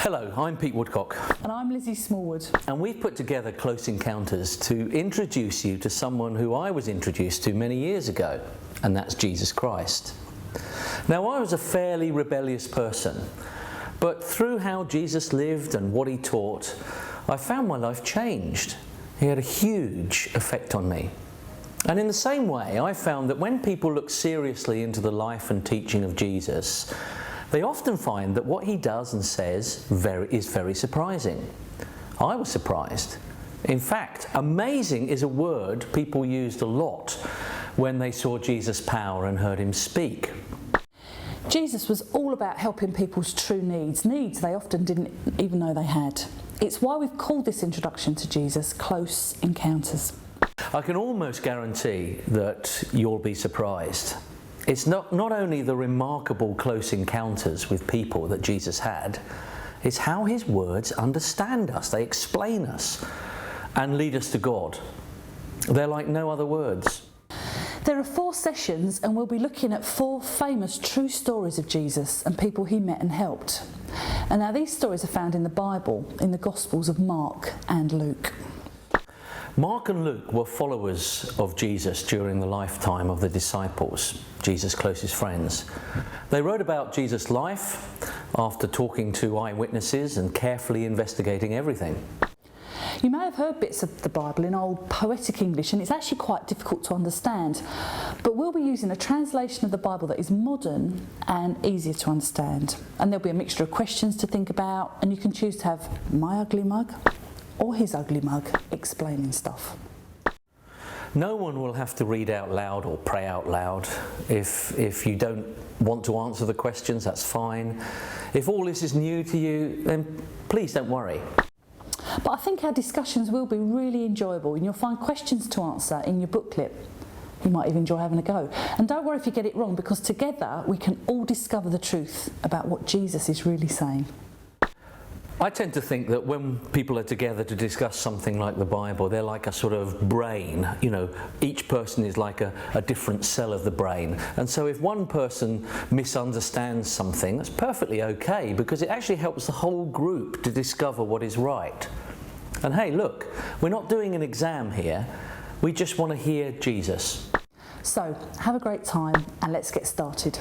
Hello, I'm Pete Woodcock. And I'm Lizzie Smallwood. And we've put together Close Encounters to introduce you to someone who I was introduced to many years ago, and that's Jesus Christ. Now, I was a fairly rebellious person, but through how Jesus lived and what he taught, I found my life changed. He had a huge effect on me. And in the same way, I found that when people look seriously into the life and teaching of Jesus, they often find that what he does and says is very surprising. I was surprised. In fact, amazing is a word people used a lot when they saw Jesus' power and heard him speak. Jesus was all about helping people's true needs they often didn't even know they had. It's why we've called this introduction to Jesus Close Encounters. I can almost guarantee that you'll be surprised. It's not only the remarkable close encounters with people that Jesus had, it's how his words understand us, they explain us and lead us to God. They're like no other words. There are 4 sessions and we'll be looking at 4 famous true stories of Jesus and people he met and helped. And now these stories are found in the Bible, in the Gospels of Mark and Luke. Mark and Luke were followers of Jesus during the lifetime of the disciples, Jesus' closest friends. They wrote about Jesus' life after talking to eyewitnesses and carefully investigating everything. You may have heard bits of the Bible in old poetic English, and it's actually quite difficult to understand, but we'll be using a translation of the Bible that is modern and easier to understand. And there'll be a mixture of questions to think about, and you can choose to have my ugly mug or his ugly mug explaining stuff. No one will have to read out loud or pray out loud. If you don't want to answer the questions, that's fine. If all this is new to you, then please don't worry. But I think our discussions will be really enjoyable, and you'll find questions to answer in your booklet. You might even enjoy having a go. And don't worry if you get it wrong, because together we can all discover the truth about what Jesus is really saying. I tend to think that when people are together to discuss something like the Bible, they're like a sort of brain. You know, each person is like a different cell of the brain. And so if one person misunderstands something, that's perfectly okay, because it actually helps the whole group to discover what is right. And hey, look, we're not doing an exam here. We just want to hear Jesus. So, have a great time and let's get started.